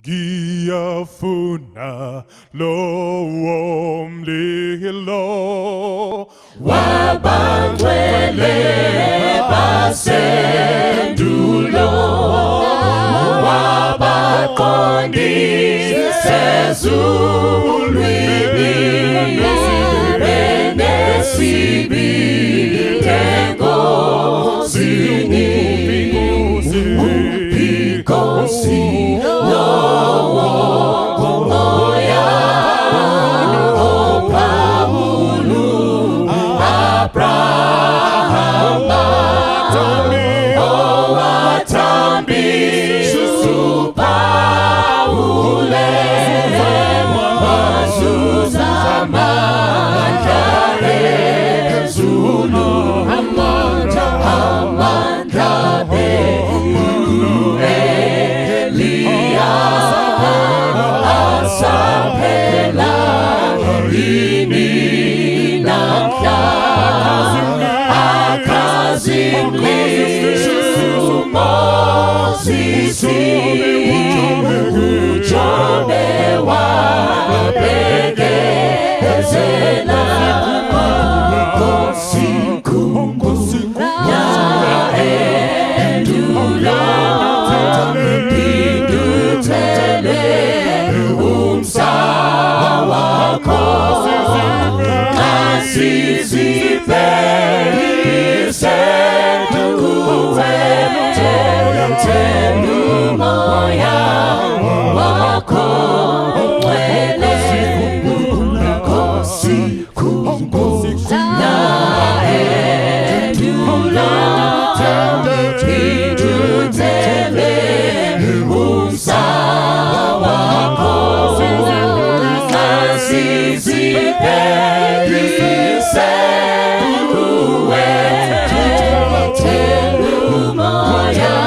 ngiyafuna lowo mlilo wabangcwele basendulo wabaqondisi ezulwini benesibi engozini umphigosi lowo moya oPawulu Abrahama owathambisa uPawule wazuza amandla ezulu amandla Eliya asaphela yini namhla akazimlisa uMoses uJobe wabekezela Nkosi yaendula Pinduthele umsa wakho asizibhekise kuwe thelu moya wakho ongcwele Nkosi yaendula Pinduthele umsa wakho asizibhekise kuwe thelu moya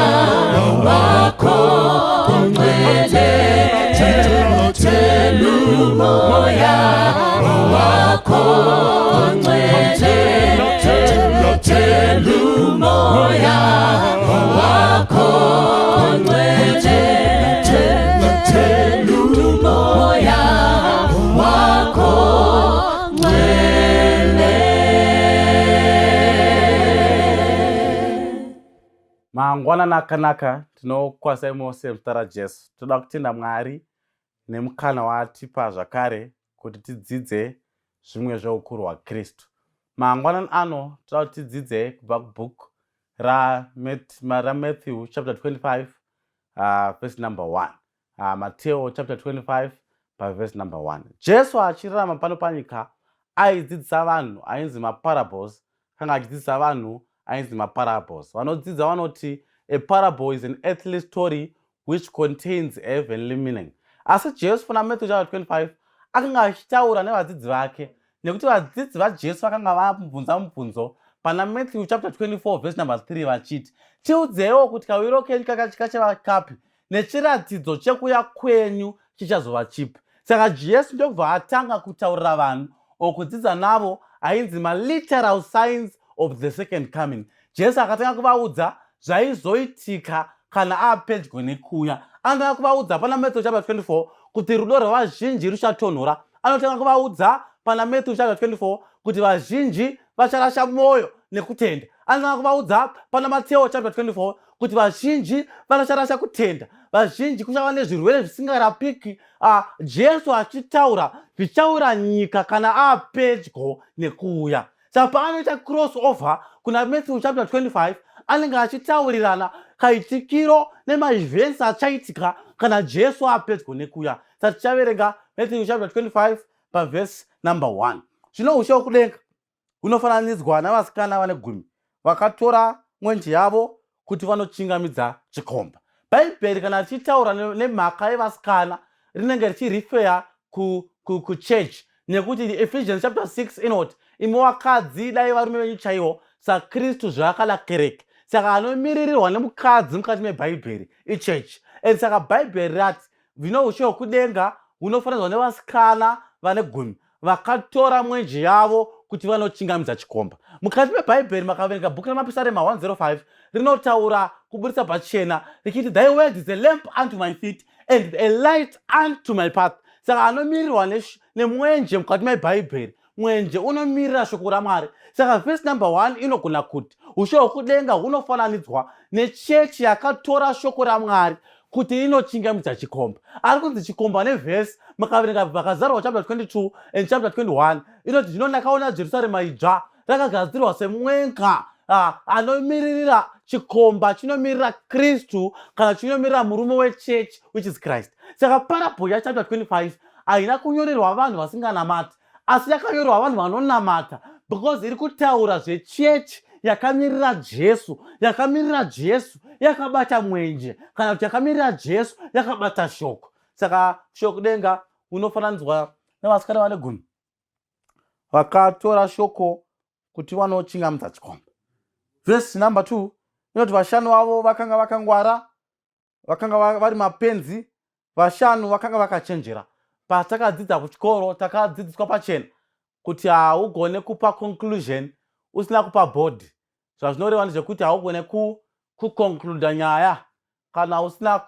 wakho ongcwele thelu moya wakho ongcwele thelu moya wakho ongcwele thelu moya wakho ongcwele. Mangwana nakanaka tinokwasai mose muzita raJesu. Toda kutenda Mwari nemukana waatipa zvakare kuti tidzidze zvimwe zveukuru hwaKristu. Mangwanani ano toda kuti tidzidze kubva kubhuku raMatthew chapter 25 verse number 1. Mateo chapter 25 verse number 1. Jesu achirarama pano panyika aidzidzisa vanhu ainzi maparables. Kanga achidzidzisa vanhu ainzi maparables. Vanodzidza vanoti a parable is an earthly story which contains a heavenly meaning. Asi Jesu pana Matthew chapter 25 akanga achitaura nevadzidzi vake nekuti vadzidzi vaJesu vakanga vamubvunza mubvunzo pana Matthew chapter 24 verse number 3 vachiti tiudzewo kuti kawiro kenyu kachava kapi nechiratidzo chekuuya kwenyu chichazova chipi. Saka Jesu ndokubva atanga kutaurira vanhu okudzidza navo ainzi literal signs of the second coming. Jesu akatanga kuvaudza zvaizoitika kana apedyo nekuuya. Anotanga kuvaudza pana Matthew chapter 24 kuti rudo rwevazhinji ruchatonhora. Anotanga kuvaudza pana Matthew chapter 24 kuti vazhinji vacharasha mwoyo nekutenda. Anotanga kuvaudza pana Mateo chapter 24 kuti vazhinji vanocharasha kutenda. Vazhinji kuchava nezvirwere zvisingarapiki. Jesu achitaura zvichaura nyika kana apedyo nekuuya. Saka paanoita cross over kuna Matthew chapter 25 anenge achitaurirana kaitikiro nemaevents achaitika kana Jesu apedyo nekuuya. Saka tichaverenga Matthew chapter 25 verse number 1. Zvino ushe hwekudenga hunofananidzwa navasikana vane 10 vakatora mwenje yavo kuti vanochingamidza chikomba. Bhaibheri kana richitaura nemhaka yevasikana rinenge richirifeya kuchurch nekuti Ephesians chapter 6 inoti imi vakadzi dai varume venyu chaivo saKristu zvakada kereke. Saka anomiririrwa nemukadzi mukati mebhaibheri ichurch. Saka bhaibheri rati zvino ushe hwekudenga hunofananidzwa nevasikana vane 10 vakatora mwenje yavo kuti vanochingamidza chikomba. Mukati mebhaibheri makaverenga bhuku ramapisarema 105 rinotaura kuburitsa pachena richiti thy word is a lamp unto my feet and a light unto my path. Saka anomirirwa nemwenje mukati mebhaibheri. Mwenje unomirira shoko raMwari. Saka verse number 1 inogona kuti ushe hwekudenga hunofananidzwa nechechi yakatora shoko raMwari kuti inochingamidza chikomba. Ari kunzi chikomba nevhesi makaverenga vakazarwa chapter 22 and chapter 21 inoti zvino ndakaona Jerusarema idzva rakagadzirwa semwenga anomiririra chikomba chinomirira Kristu kana chinomirira murume wechechi which is Christ. Saka parable ya chapter 25 haina kunyorerwa vanhu vasinganamati asi yakanyorerwa vanhu vanonamata because iri kutaura zvechechi yakamirira Jesu, yakamirira Jesu, yakabata mwenje kana kuti yakamirira Jesu yakabata shoko. Saka shoko denga unofananidzwa nevasikana vane gumi vakatora shoko kuti vanochingamidza chikomba. Verse number 2 inoti vashanu vavo vakanga vakangwara, vakanga vari mapenzi, vashanu vakanga vakachenjera. Patakadzidza kuchikoro takadzidziswa pachena kuti haugone kupa conclusion usina kupa body. Zvazvinoreva ndezvekuti haugone kuconcluda nyaya kana usina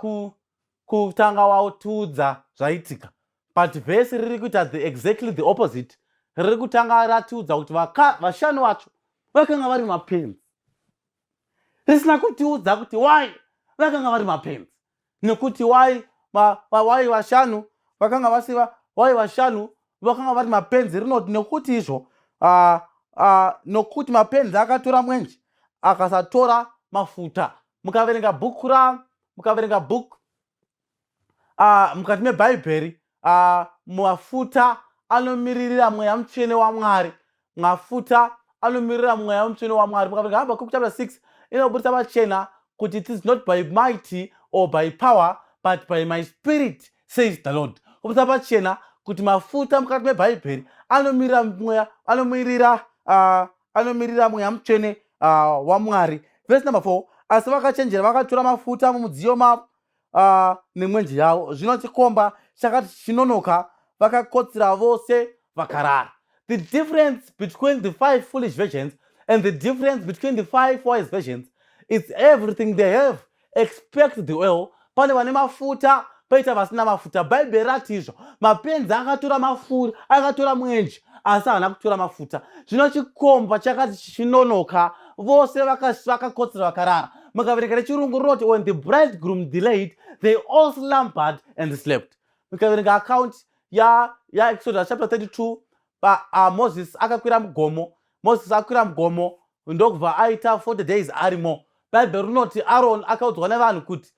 kutanga watiudza zvaitika. But vhesi riri kuita exactly the opposite. Riri kutanga ratiudza kuti vashanu vacho vakanga vari mapenzi. Risina kutiudza kuti why vakanga vari mapenzi. Nekuti why vashanu vakanga vasiva, why vashanu vakanga vari mapenzi rinoti nekuti izvo nokuti mapenzi akatora mwenje akasatora mafuta. Mukaverenga book mukati mebhaibheri mafuta anomiririra mweya mutsvene waMwari. Mafuta anomiririra mweya mutsvene waMwari. Mukaverenga Habakkuk chapter 6 inobudisa pachena kuti it is not by mighty or by power but by my spirit says the Lord. Obudisa pachena kuti mafuta mukati mebhaibheri anomirira mweya mutsvene waMwari. Verse number 4 asi vakachenjera vakatora mafuta mumudziyo mavo nemwenje yavo. Zvino chikomba chakati chinonoka vakakotsera vose vakarara. The difference between the 5 foolish virgins and the difference between the 5 wise virgins is everything they have except the oil. Pane vane mafuta paita vasina mafuta. Bhaibheri rati izvo mapenzi akatora mafuta, akatora mwenje asi haana kutora mafuta. Zvino chikomba chakati chinonoka vose vakakotsera vakarara. Mukaverenga nechirungu rinoti when the bridegroom delayed they all slumbered and slept. Mukaverenga account ya Exodus chapter 32 Moses akakwira mugomo. Moses akwira mugomo ndokubva aita 40 days arimo. Bhaibheri rinoti Aaron akaudzwa nevanhu kuti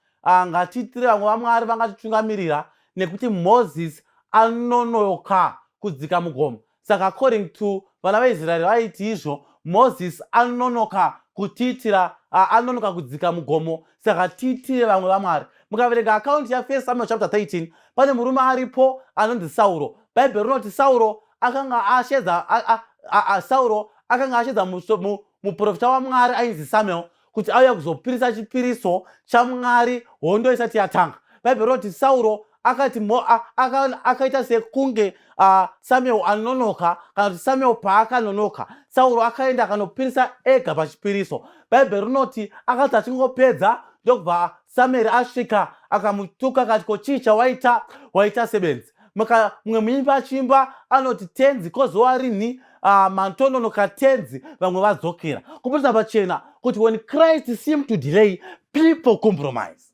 ngatiitire vamwe vaMwari vangatitungamirira nekuti Moses anonoka kudzika mugomo. Saka according to vana veIsraeri vaiti izvo Moses anonoka kutiitira anonoka kudzika mugomo. Saka tiitire vamwe vaMwari. Mukaverenga account ya 1 Samuel chapter 13 pane murume aripo anonzi Sauro. Bhaibheri rinoti Sauro akanga ashedza muprofita waMwari ainzi Samuel kuti auya kuzopirisa chipiriso chaMwari hondo isati yatanga. Bhaibheri rinoti Sauro akaita sekunge Samuel anonoka kana kuti Samuel paakanonoka Sauro akaenda akanopirisa ega pachipiriso. Bhaibheri rinoti akati achingopedza ndokubva Samuel asvika akamutuka akati ko chii chawaita? Waita sebenzi. Mumwe muimbi achimba anoti tenzi kozuva rini matononoka tenzi vamwe vadzokera. Kuputsa pachena kuti when Christ seemed to delay people compromise.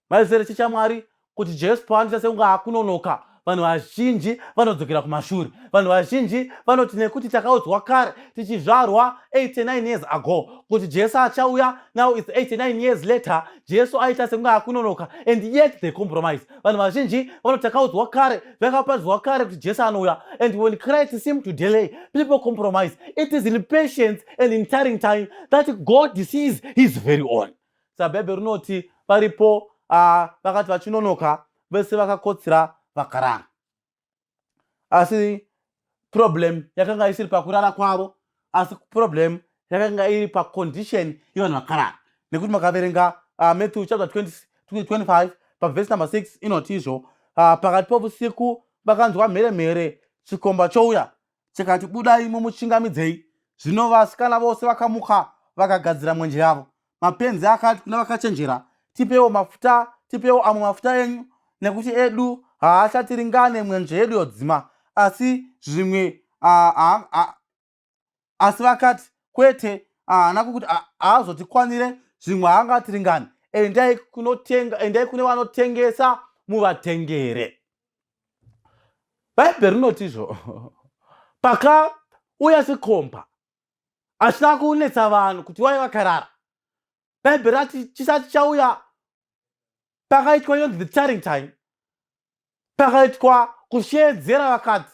Maizere chichaMwari kuti Jesu paanoita sekunge hakunonoka vanhu vazhinji vanodzokera kumashure. Vanhu vazhinji vanoti nekuti takaudzwa kare tichizvarwa 89 years ago kuti Jesu achauya, now it's 89 years later Jesu aita sekunge hakunonoka and yet they compromise. Vanhu vazhinji vanoti takaudzwa kare, vakapadzwa kare kuti Jesu anouya, and when Christ seems to delay people compromise. It is in patience and in tarrying time that God sees his very own. Saka Bhaibheri rinoti paripo vakati vachinonoka vese vakakotsera vakarara. Asi problem yakanga isiri pakurara kwavo, asi problem yakanga iri pacondition yevanhu vakarara. Nekuti makaverenga Matthew chapter 25 verse number 6 inoti izvo pakati pousiku vakanzwa mheremhere chikomba chouya chikati budai mumuchingamidzei. Zvino vasikana vose vakamuka vakagadzira mwenje yavo. Mapenzi akati kuna vakachenjera tipewo mafuta, tipewo amwe mafuta enyu nekuti edu haachatiringane mwenje yedu yodzima, asi zvimwe asi vakati kwete, haana kuti haazotikwanire, zvimwe haangatiringane, endai kune vanotengesa muvatengere. Bhaibheri rinoti izvo. Pakauya chikomba hachina kunetsa vanhu kuti wai vakarara. Bhaibheri rati chisati chauya, pakaitwa inonzi the tarrying time, pakaitwa kushedzera, vakati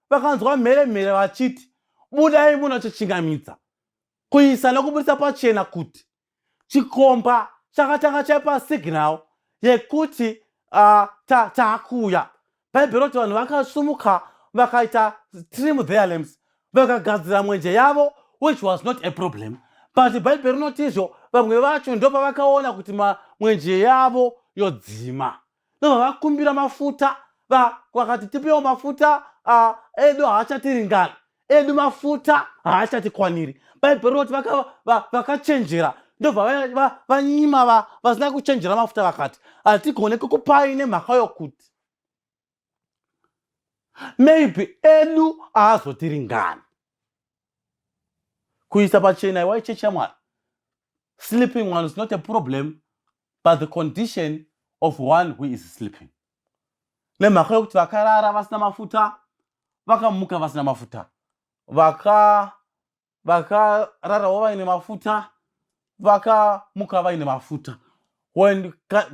vakanzwa mheremhere vachiti budai munochichingamidza, kuisa nokubudisa pachena kuti chikomba chakatanga chaipa signal yekuti taakuya. Bhaibheri roti vanhu vakasumuka vakaita trim their lamps, vakagadzira mwenje yavo, which was not a problem. But Bhaibheri rinoti izvo, vamwe vacho ndopavakaona kuti mwenje yavo yodzima, ndopavakumbira mafuta, vakati tipewo mafuta, edu haachatiringana, edu mafuta haachatikwaniri. Bhaibheri rinoti vakachenjera, ndobva vanyima vasina kuchenjera mafuta, vakati hatigone kukupai nemhaka yokuti maybe edu haazotiringana. Kuisa pachena iwa ichechi yaMwari. Sleeping one is not a problem, but the condition of one who is sleeping. Nemhaka yokuti vakarara vasina mafuta, vakamuka vasina mafuta, vakararawo vaine mafuta, vakamuka vaine mafuta.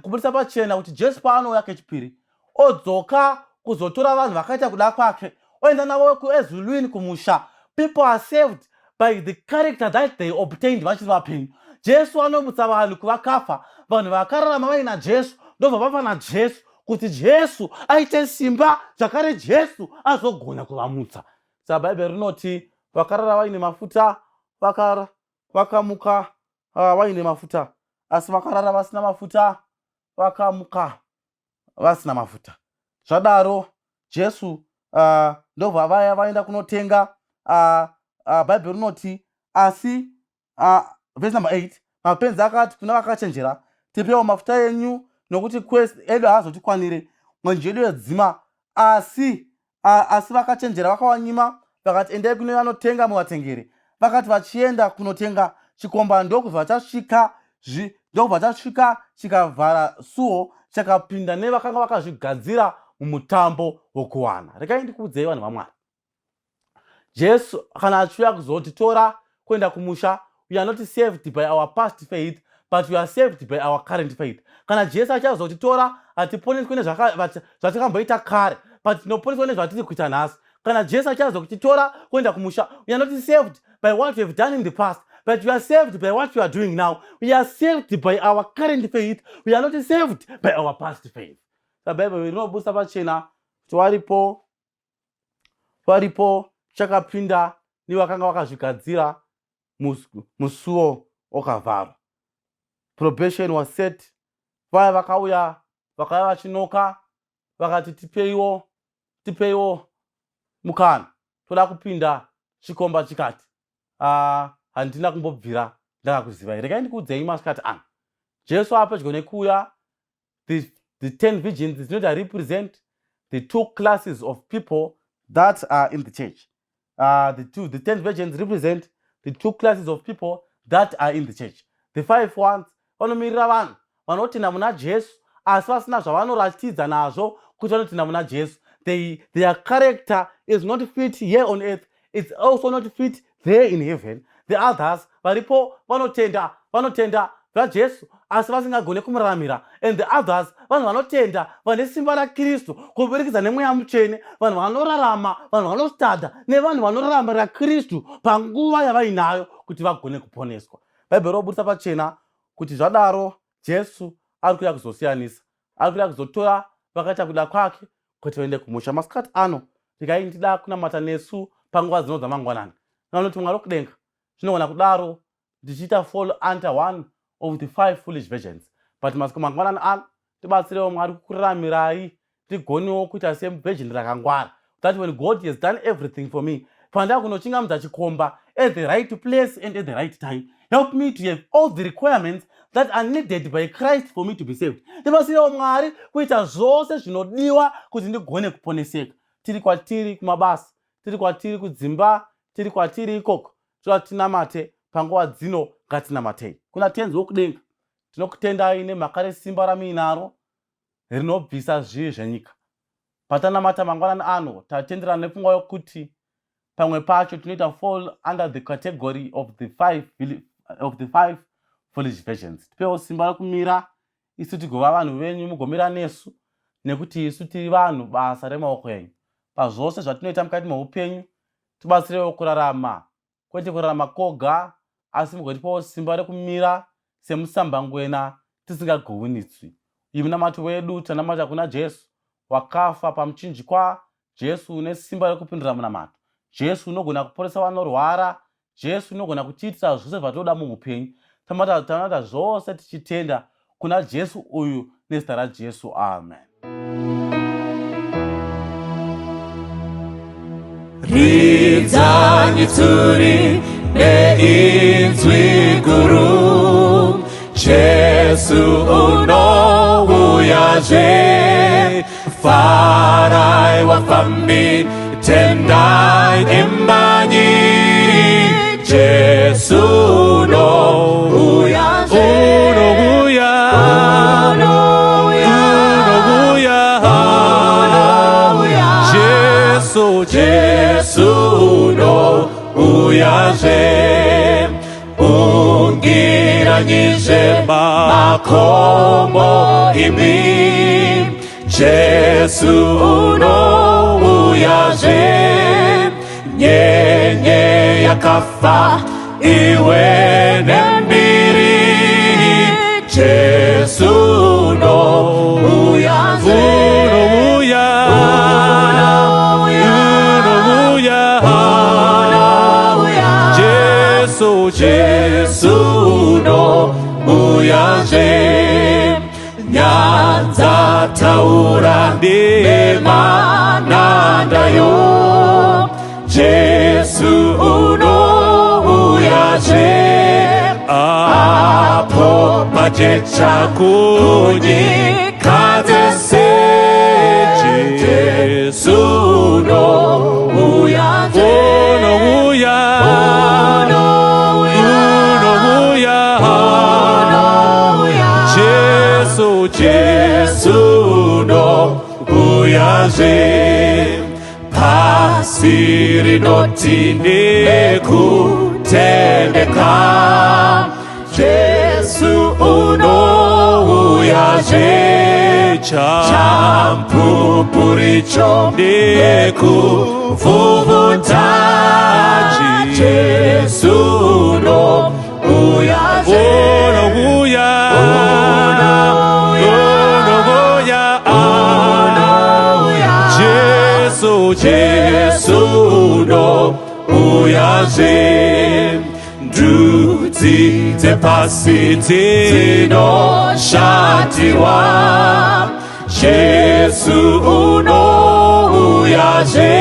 Kubudisa pachena kuti Jesu paanouya kechipiri, odzoka kuzotora vanhu vakaita kuda kwake, oenda navo kuezulwini kumusha. People are saved by the character that they obtained vachiri vapenyu. Jesu anomutsa vanhu kuvakafa. Vanhu vakararama vaina Jesu ndobva vafa naJesu, kuti Jesu aite simba, zvakare Jesu azogona kuvamutsa. Saka Bhaibheri rinoti vakarara vaine mafuta vakamuka vaine mafuta, asi vakarara vasina mafuta vakamuka vasina mafuta. Zvadaro Jesu ndobva vaya vaenda kunotenga. Bhaibheri rinoti asi, verse number 8, mapenzi akati kuna vakachenjera, tipewo mafuta enyu nokuti kwese edu haazotikwanire, mwenje yedu yodzima. Asi vakachenjera vakawanyima, vakati endai kune vanotenga muvatengere. Vakati vachienda kunotenga, chikomba ndokubva chasvika chikavhara suo, chakapinda nevakanga vakazvigadzira mumutambo wokuwana. Regai ndikuudzei vanhu vaMwari, Jesu kana achiuya kuzotitora kuenda kumusha, we are not saved by our past faith, but we are saved by our current faith. Kana Jesu achazotitora, hatiponeswi nezvatikamboita kare, but tinoponeswa nezvatiri kuita nhasi. Kana Jesu achazotitora kuenda kumusha, we are not saved by what we have done in the past, but we are saved by what we are doing now. We are saved by our current faith. We are not saved by our past faith. Bhaibheri rinobudisa pachena kuti varipo chakapinda nevakanga vakazvigadzira musuo okavharwa. Probation was set. Vaya vakauya vakauya vachinoka, vakati tipeiwo mukana, toda kupinda. Chikomba chikati handina kumbobvira ndakakuzivai. Regai ndikuudzei masikati ano, Jesu apedyo nekuuya. The 10 virgins did not represent the two classes of people that are in the church. The 10 virgins represent the two classes of people that are in the church. The 5 ones vanomirira vanhu vanotenda muna Jesu, asi vasina zvavanoratidza nazvo kuti vanotenda muna Jesu. Their character is not fit here on earth. It's also not fit there in heaven. The others varipo vanotenda vaJesu asi vasingagone kumuraramira. And the others vanhu vanotenda vane simba raKristu kuburikidza nemweya mutsvene, vanhu vanorarama, vanhu vanostadha nevanhu vanoraramira Kristu panguva yavainayo kuti vagone kuponeswa. Bhaibheri robudisa pachena kuti zvadaro Jesu ari kuda kuzosiyanisa, ari kuda kuzotora vakaita kuda kwake kuti vaende kumusha. Masikati ano regai ndida kunamata nesu panguva dzino dzamangwanani. Nanoti Mwari wokudenga zvinogona kudaro ndichiita fall under one of the 5 foolish virgins, but masiku mangwanani ano tibatsirewo Mwari kukuraramirai tigonewo kuita sevirgin rakangwara, that when God has done everything for me, pandava kunochingamidza chikomba at the right place and at the right time, Help me to have all the requirements that are needed by Christ for me to be saved. Ndibatsira Mwari kuita zvose zvinodiwa kuti ndigone kuponeseka. Tiri kwatiri kumabasa, tiri kwatiri kudzimba, tiri kwatiri ikoko. Tinamate panguva dzino ngatinamatei. Kuna Tenzi wokudenga, tinokutendai nemhaka resimba ramuinaro rinobvisa zvivi zvenyika. Patanamata mangwanani ano tatenderana nepfungwa yokuti pamwe pacho tinoita fall under the category of the five foolish virgins. Tipewo simba rekumira isu tigova vanhu venyu mugomira nesu nekuti isu tiri vanhu basa remaoko enyu. Pazvose zvatinoita mukati meupenyu tibatsirewo kurarama, kwete kurarama koga, asi mugotipawo simba rekumira semusambangwena tisingagovunitswi. Ivi namati wedu tanamata kuna Jesu wakafa pamuchinjikwa, Jesu une simba rekupindura munamato, Jesu unogona kuporesa vanorwara, Jesu unogona kutiitira zvose zvatoda muupenyu. Tanamata zvose tichitenda kuna Jesu uyu nezita raJesu. Amen. Ridzani turi neinzwi guru, Jesu unouyaje. Farai wafambi tendai imani, Jesu unouyaje. Jesu unouyaje. Ungiranyije makomo imi, Jesu unouyaje. Nyenye yakafa iwe nembiri, Jesu unouyaje. Jesu unouyaje. Nyanza taura nemanandayo, Jesu unouyaje. Apo pajecha kunyika dzese, Jesu unouyaje. Jesu unouyaje. Pasi rinoti nekutendeka, Jesu unouyaje. Champupuricho nekuvuvunza, Jesu unouyaje. Jesu unouyaje. Ndudzi dzepasi dzinoshatirwa, Jesu unouyaje.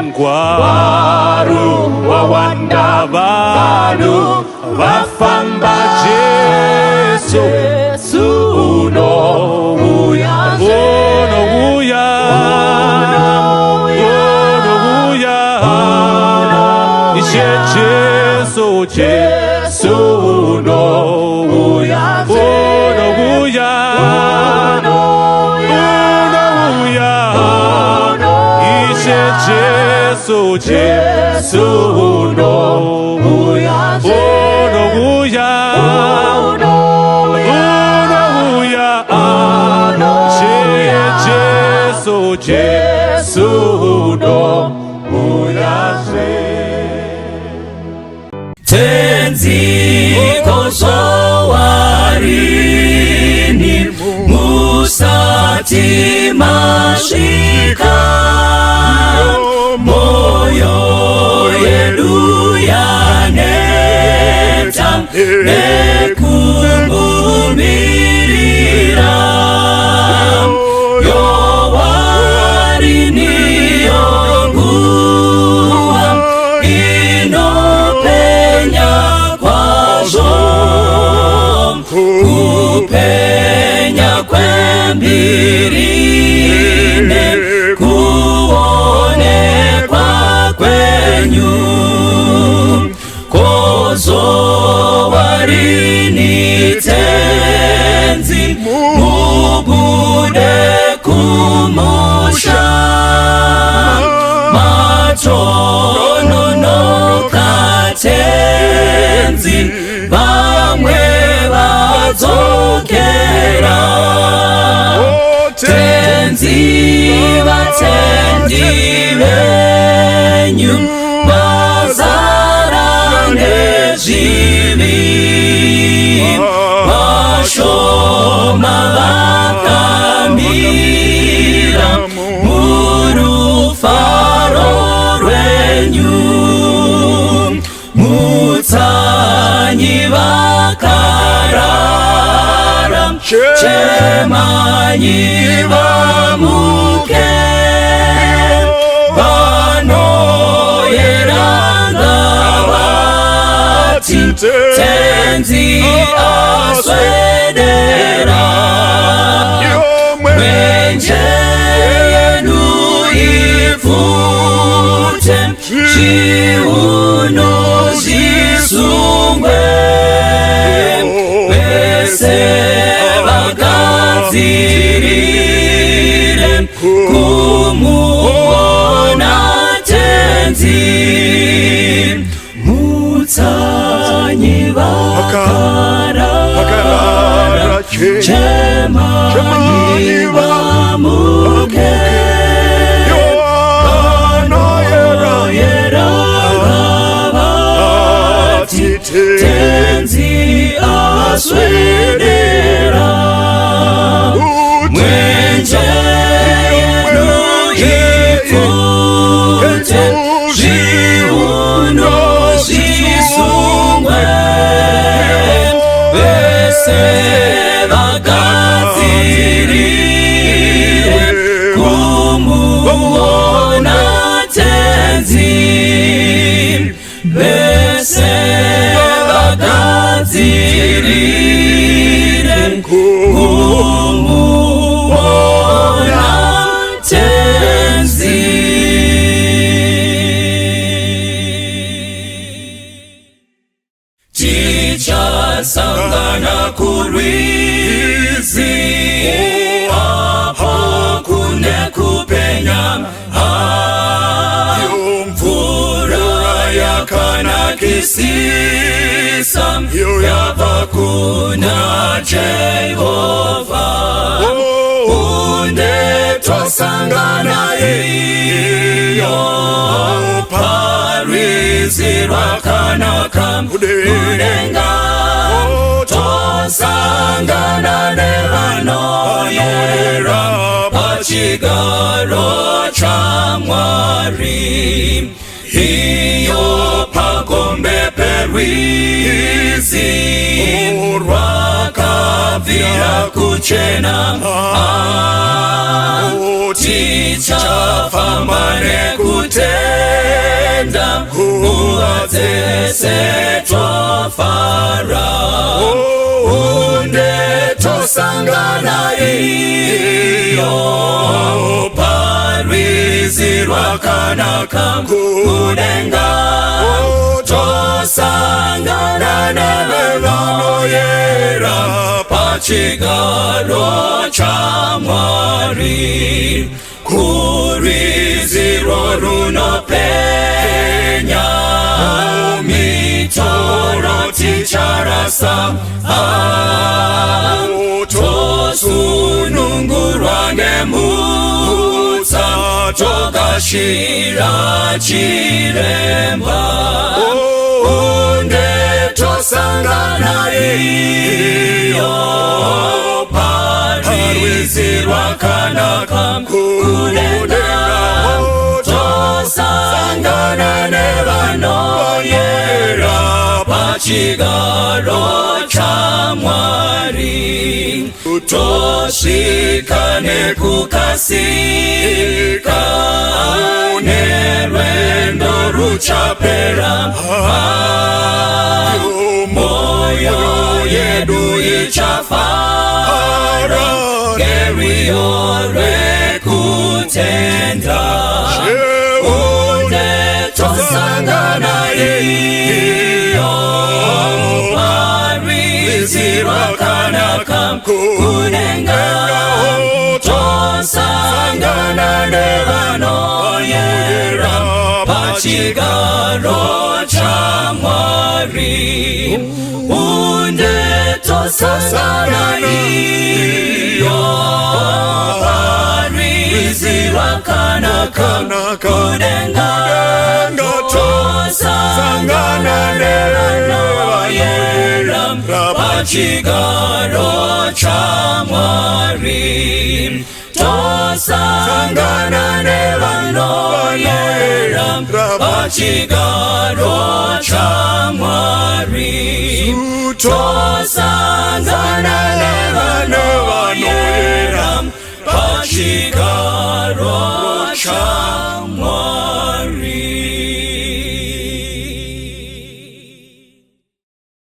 Ngwaru wawanda vanhu vafamba, Jesu unouyaje. Jesu unouyaje. Jesu unouyaje. Jesu unouyaje. Tenzi kosowarini musati masvika, moyo yedu yaneta nekungumirira, yowarini yonguwa inopenya kwazvo. girine kuonekwa kwenyu kozowarini tenzi mubude kumusha matononoka tenzi vamwe vadzokera tenzi vatendi venyu vazara nezvivi vashoma vakamira murufaro rwenyu mutsanyi vakarara chemanyi vamuke vanoyeranga vati tenzi aswedera mwenje yenu ifute chiuno zisungwe vese vagadzirire kumuona tenzi mutsanyi vakarara chemanyi vamuke tenzi aswedera mwenje yenu ifute zviuno zvisungwe vese vagadzirire kumuona tenzi vese vagadzirire kumuona tenzi tichasangana kurwizi apa kune kupenya mvura yakanakisisa yabva kuna Jehova unde twasangana iyo parwizi rwakanaka kudenga twasangana nevanoyera pachigaro chaMwari iyo pagombe perwizi rwakabvira kuchena tichafamba nekutenda nguva dzese twafara unde tosangana iyo parwizi rwakanaka kudenga tosangana nevanoyera pachigaro chaMwari kurwiziro runopenya mitoro ticharasa tosunungurwa ngemutsa togashira chiremba unde tosangana iyo parwizi rwakanaka kudenga tosangana nevanoyera pachigaro chaMwari tosvika nekukasika nerwendo ruchapera moyo yedu ichafara Riore kutenda Unde tosangana iyo Parizirwa kanakam kunenga Tosangana nevano yeram Pachigaro chamwari Unde tosangana iyo Parizirwa kanakam kunenga Tosangana nevano yeram Pachigaro chamwari Tosangana nevano yeram Pachigaro chamwari Tosangana nevano yeram Pachigaro chamwari